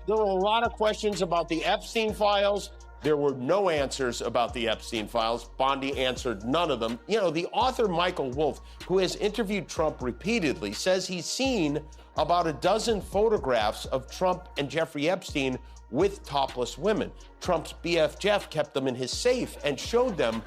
There were a lot of questions about the Epstein files. There were no answers about the Epstein files. Bondi answered none of them. You know, the author Michael Wolff, who has interviewed Trump repeatedly, says he's seen about a dozen photographs of Trump and Jeffrey Epstein with topless women. Trump's BF Jeff kept them in his safe and showed them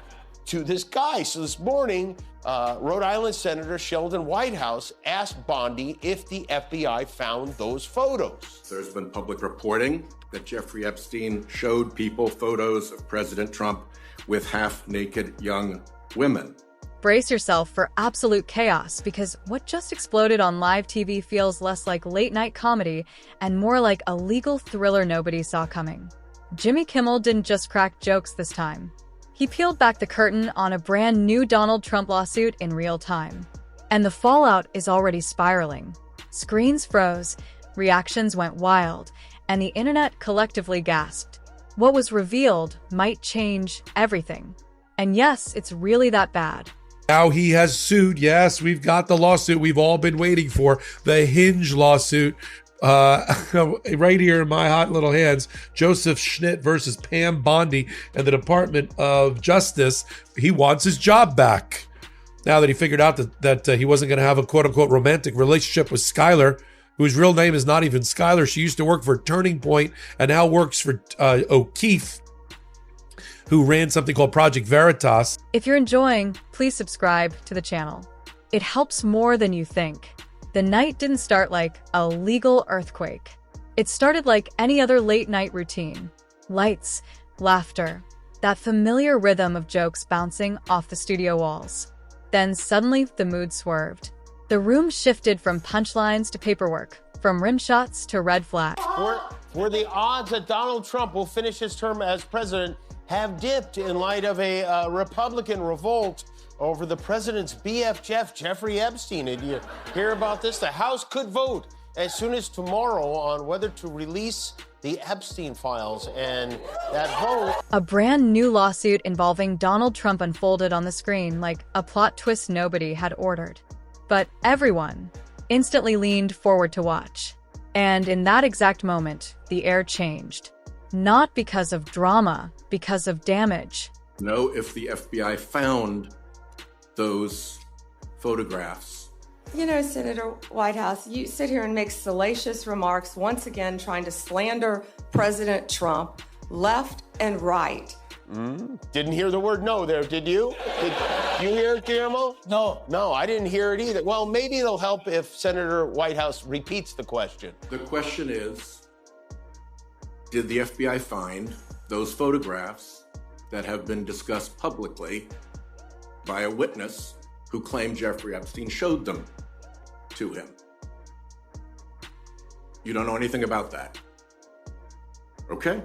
to this guy. So this morning, Rhode Island Senator Sheldon Whitehouse asked Bondi if the FBI found those photos. There's been public reporting that Jeffrey Epstein showed people photos of President Trump with half-naked young women. Brace yourself for absolute chaos, because what just exploded on live TV feels less like late-night comedy and more like a legal thriller nobody saw coming. Jimmy Kimmel didn't just crack jokes this time. He peeled back the curtain on a brand new Donald Trump lawsuit in real time. And the fallout is already spiraling. Screens froze, reactions went wild, and the internet collectively gasped. What was revealed might change everything. And yes, it's really that bad. Now he has sued. Yes, we've got the lawsuit we've all been waiting for, the Hinge lawsuit. Right here in my hot little hands, Joseph Schnitt versus Pam Bondi and the Department of Justice. He wants his job back now that he figured out that he wasn't going to have a quote-unquote romantic relationship with Skylar, whose real name is not even Skylar. She used to work for Turning Point and now works for O'Keefe, who ran something called Project Veritas. If you're enjoying, please subscribe to the channel. It helps more than you think. The night didn't start like a legal earthquake. It started like any other late-night routine. Lights, laughter, that familiar rhythm of jokes bouncing off the studio walls. Then suddenly the mood swerved. The room shifted from punchlines to paperwork, from rim shots to red flags. Where the odds that Donald Trump will finish his term as president have dipped in light of a Republican revolt over the president's BF Jeff, Jeffrey Epstein. Did you hear about this? The House could vote as soon as tomorrow on whether to release the Epstein files, and that vote... A brand new lawsuit involving Donald Trump unfolded on the screen like a plot twist nobody had ordered. But everyone instantly leaned forward to watch. And in that exact moment, the air changed. Not because of drama, because of damage. Know if the FBI found those photographs. You know, Senator Whitehouse, you sit here and make salacious remarks, once again trying to slander President Trump left and right. Didn't hear the word no there, did you? Did you hear it, Kimmel? No. No, I didn't hear it either. Well, maybe it'll help if Senator Whitehouse repeats the question. The question is, did the FBI find those photographs that have been discussed publicly by a witness who claimed Jeffrey Epstein showed them to him? You don't know anything about that. Okay.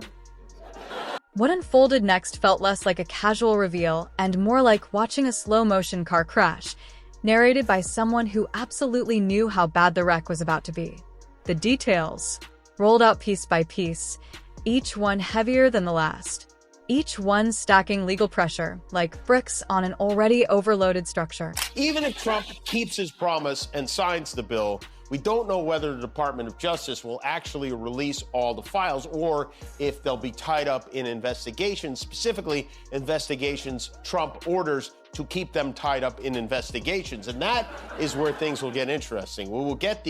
What unfolded next felt less like a casual reveal and more like watching a slow-motion car crash, narrated by someone who absolutely knew how bad the wreck was about to be. The details rolled out piece by piece, each one heavier than the last, each one stacking legal pressure like bricks on an already overloaded structure. Even if Trump keeps his promise and signs the bill, we don't know whether the Department of Justice will actually release all the files or if they'll be tied up in investigations, specifically investigations Trump orders to keep them tied up in investigations. And that is where things will get interesting. We will get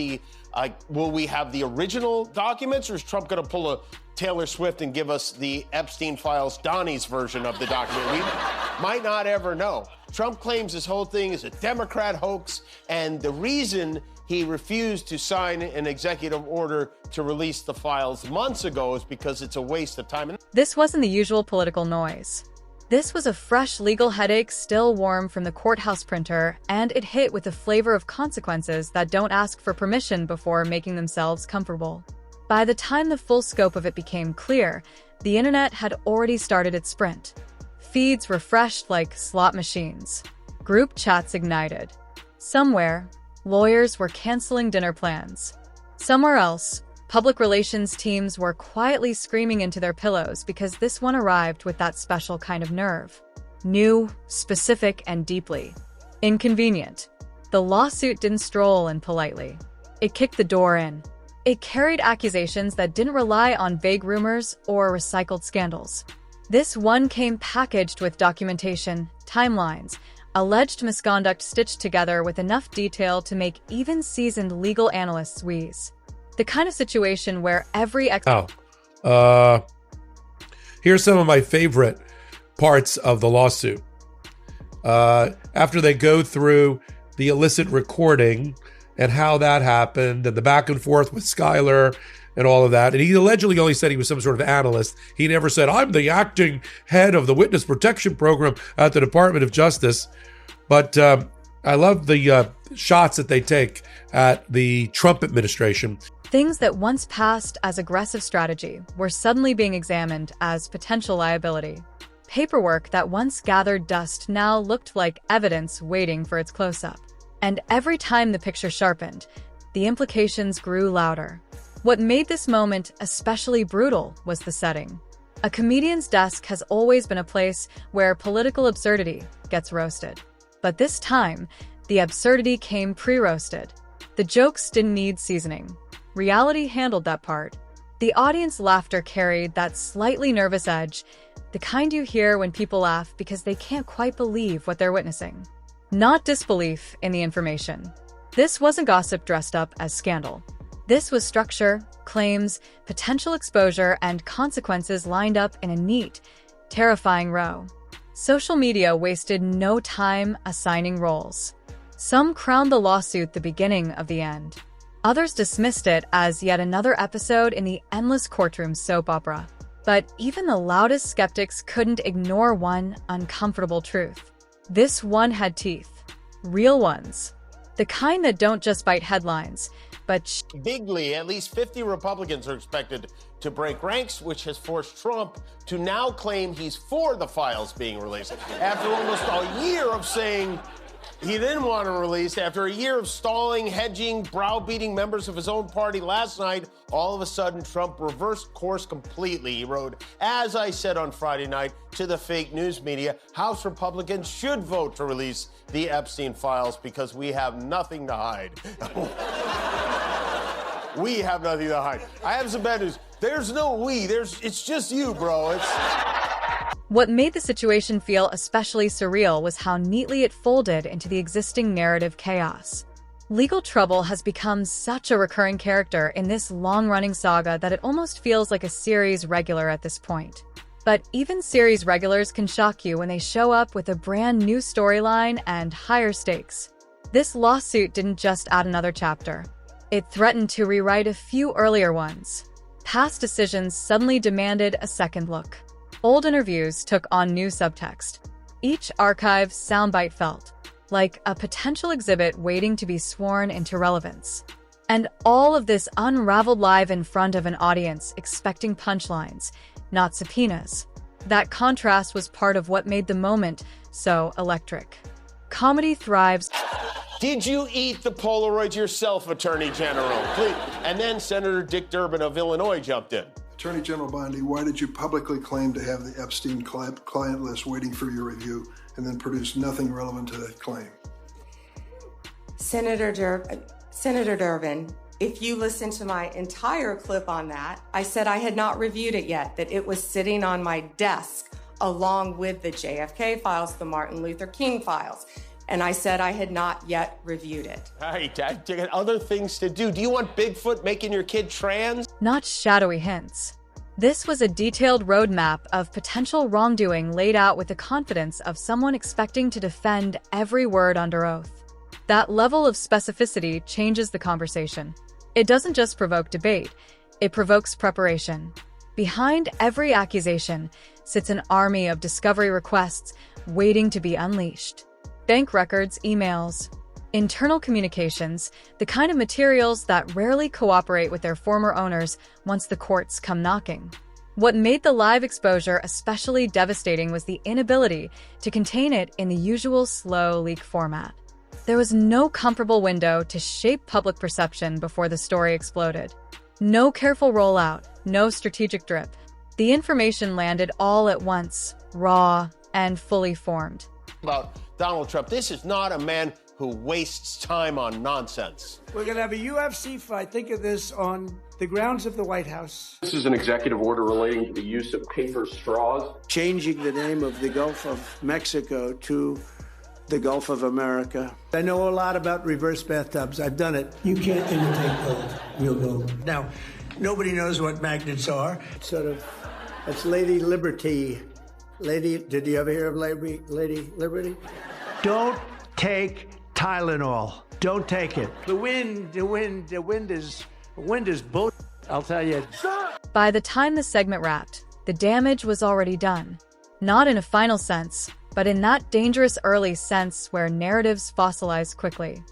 will we have the original documents, or is Trump going to pull a Taylor Swift and give us the Epstein files, Donnie's version of the document? We might not ever know. Trump claims this whole thing is a Democrat hoax, and the reason he refused to sign an executive order to release the files months ago is because it's a waste of time. This wasn't the usual political noise. This was a fresh legal headache still warm from the courthouse printer, and it hit with a flavor of consequences that don't ask for permission before making themselves comfortable. By the time the full scope of it became clear, the internet had already started its sprint. Feeds refreshed like slot machines. Group chats ignited. Somewhere, lawyers were canceling dinner plans. Somewhere else, public relations teams were quietly screaming into their pillows because this one arrived with that special kind of nerve. New, specific, and deeply inconvenient. The lawsuit didn't stroll in politely. It kicked the door in. It carried accusations that didn't rely on vague rumors or recycled scandals. This one came packaged with documentation, timelines, alleged misconduct stitched together with enough detail to make even seasoned legal analysts wheeze. The kind of situation where every here's some of my favorite parts of the lawsuit. After they go through the illicit recording and how that happened and the back and forth with Skyler and all of that. And he allegedly only said he was some sort of analyst. He never said, I'm the acting head of the witness protection program at the Department of Justice. But I love the shots that they take at the Trump administration. Things that once passed as aggressive strategy were suddenly being examined as potential liability. Paperwork that once gathered dust now looked like evidence waiting for its close-up. And every time the picture sharpened, the implications grew louder. What made this moment especially brutal was the setting. A comedian's desk has always been a place where political absurdity gets roasted. But this time, the absurdity came pre-roasted. The jokes didn't need seasoning. Reality handled that part. The audience laughter carried that slightly nervous edge, the kind you hear when people laugh because they can't quite believe what they're witnessing. Not disbelief in the information. This wasn't gossip dressed up as scandal. This was structure, claims, potential exposure, and consequences lined up in a neat, terrifying row. Social media wasted no time assigning roles. Some crowned the lawsuit the beginning of the end. Others dismissed it as yet another episode in the endless courtroom soap opera. But even the loudest skeptics couldn't ignore one uncomfortable truth. This one had teeth. Real ones. The kind that don't just bite headlines, but bigly, at least 50 Republicans are expected to break ranks, which has forced Trump to now claim he's for the files being released. After almost a year of saying he didn't want to release, after a year of stalling, hedging, browbeating members of his own party last night, all of a sudden Trump reversed course completely. He wrote, as I said on Friday night to the fake news media, House Republicans should vote to release the Epstein files because we have nothing to hide. We have nothing to hide. I have some bad news. There's no we. It's just you, bro. What made the situation feel especially surreal was how neatly it folded into the existing narrative chaos. Legal trouble has become such a recurring character in this long-running saga that it almost feels like a series regular at this point. But even series regulars can shock you when they show up with a brand new storyline and higher stakes. This lawsuit didn't just add another chapter. It threatened to rewrite a few earlier ones. Past decisions suddenly demanded a second look. Old interviews took on new subtext. Each archive soundbite felt like a potential exhibit waiting to be sworn into relevance. And all of this unraveled live in front of an audience expecting punchlines, not subpoenas. That contrast was part of what made the moment so electric. Comedy thrives. Did you eat the Polaroids yourself, Attorney General? Please. And then Senator Dick Durbin of Illinois jumped in. Attorney General Bondi, why did you publicly claim to have the Epstein client list waiting for your review and then produce nothing relevant to that claim? Senator Durbin, if you listen to my entire clip on that, I said I had not reviewed it yet, that it was sitting on my desk along with the JFK files, the Martin Luther King files. And I said I had not yet reviewed it. Hey, Dad, you got other things to do. Do you want Bigfoot making your kid trans? Not shadowy hints. This was a detailed roadmap of potential wrongdoing laid out with the confidence of someone expecting to defend every word under oath. That level of specificity changes the conversation. It doesn't just provoke debate, it provokes preparation. Behind every accusation sits an army of discovery requests waiting to be unleashed. Bank records, emails, internal communications, the kind of materials that rarely cooperate with their former owners once the courts come knocking. What made the live exposure especially devastating was the inability to contain it in the usual slow leak format. There was no comparable window to shape public perception before the story exploded. No careful rollout, no strategic drip. The information landed all at once, raw and fully formed. About Donald Trump, this is not a man who wastes time on nonsense. We're going to have a UFC fight. Think of this on the grounds of the White House. This is an executive order relating to the use of paper straws. Changing the name of the Gulf of Mexico to the Gulf of America. I know a lot about reverse bathtubs. I've done it. You can't imitate gold, real gold. Now, nobody knows what magnets are. It's Lady Liberty. Did you ever hear of Lady Liberty? Don't take Tylenol. Don't take it. The wind is bull. I'll tell you. By the time the segment wrapped, the damage was already done. Not in a final sense, but in that dangerous early sense where narratives fossilize quickly.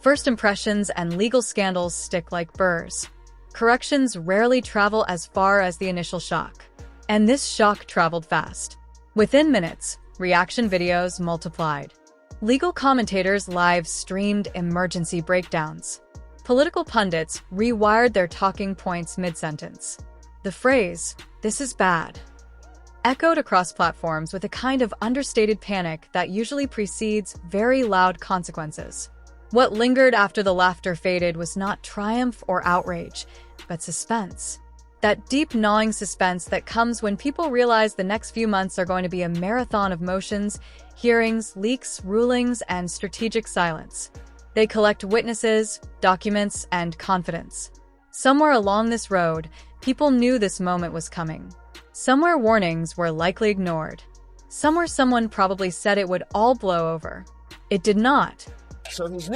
First impressions and legal scandals stick like burrs. Corrections rarely travel as far as the initial shock. And this shock traveled fast. Within minutes, reaction videos multiplied. Legal commentators live streamed emergency breakdowns. Political pundits rewired their talking points mid-sentence. The phrase, "this is bad," echoed across platforms with a kind of understated panic that usually precedes very loud consequences. What lingered after the laughter faded was not triumph or outrage, but suspense. That deep gnawing suspense that comes when people realize the next few months are going to be a marathon of motions, hearings, leaks, rulings, and strategic silence. They collect witnesses, documents, and confidence. Somewhere along this road, people knew this moment was coming. Somewhere warnings were likely ignored. Somewhere someone probably said it would all blow over. It did not. So his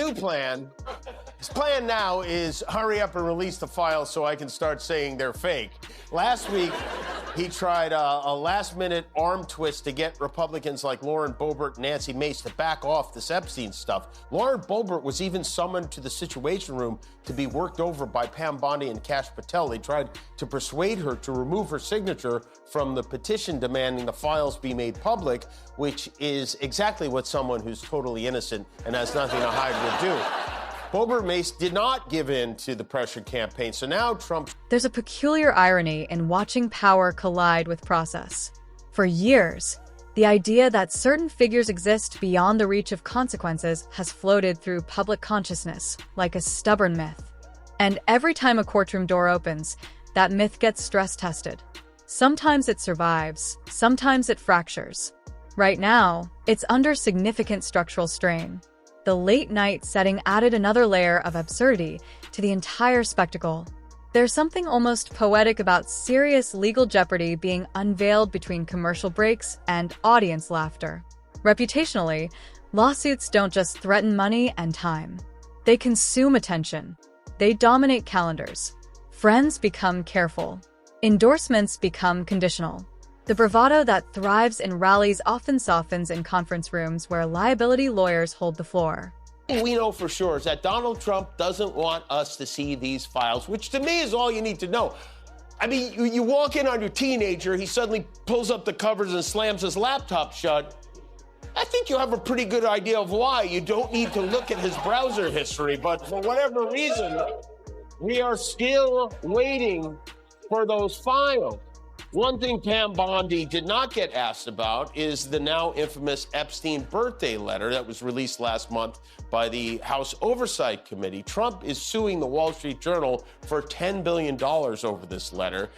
plan now is hurry up and release the files so I can start saying they're fake. Last week, he tried a last-minute arm twist to get Republicans like Lauren Boebert and Nancy Mace to back off this Epstein stuff. Lauren Boebert was even summoned to the Situation Room to be worked over by Pam Bondi and Kash Patel. They tried to persuade her to remove her signature from the petition demanding the files be made public, which is exactly what someone who's totally innocent and has nothing to hide would do. Boebert Mace did not give in to the pressure campaign, so now Trump... There's a peculiar irony in watching power collide with process. For years, the idea that certain figures exist beyond the reach of consequences has floated through public consciousness, like a stubborn myth. And every time a courtroom door opens, that myth gets stress-tested. Sometimes it survives, sometimes it fractures. Right now, it's under significant structural strain. The late-night setting added another layer of absurdity to the entire spectacle. There's something almost poetic about serious legal jeopardy being unveiled between commercial breaks and audience laughter. Reputationally, lawsuits don't just threaten money and time. They consume attention. They dominate calendars. Friends become careful. Endorsements become conditional. The bravado that thrives in rallies often softens in conference rooms where liability lawyers hold the floor. What we know for sure is that Donald Trump doesn't want us to see these files, which to me is all you need to know. I mean, you walk in on your teenager, he suddenly pulls up the covers and slams his laptop shut. I think you have a pretty good idea of why. You don't need to look at his browser history, but for whatever reason, we are still waiting for those files. One thing Pam Bondi did not get asked about is the now infamous Epstein birthday letter that was released last month by the House Oversight Committee. Trump is suing the Wall Street Journal for $10 billion over this letter.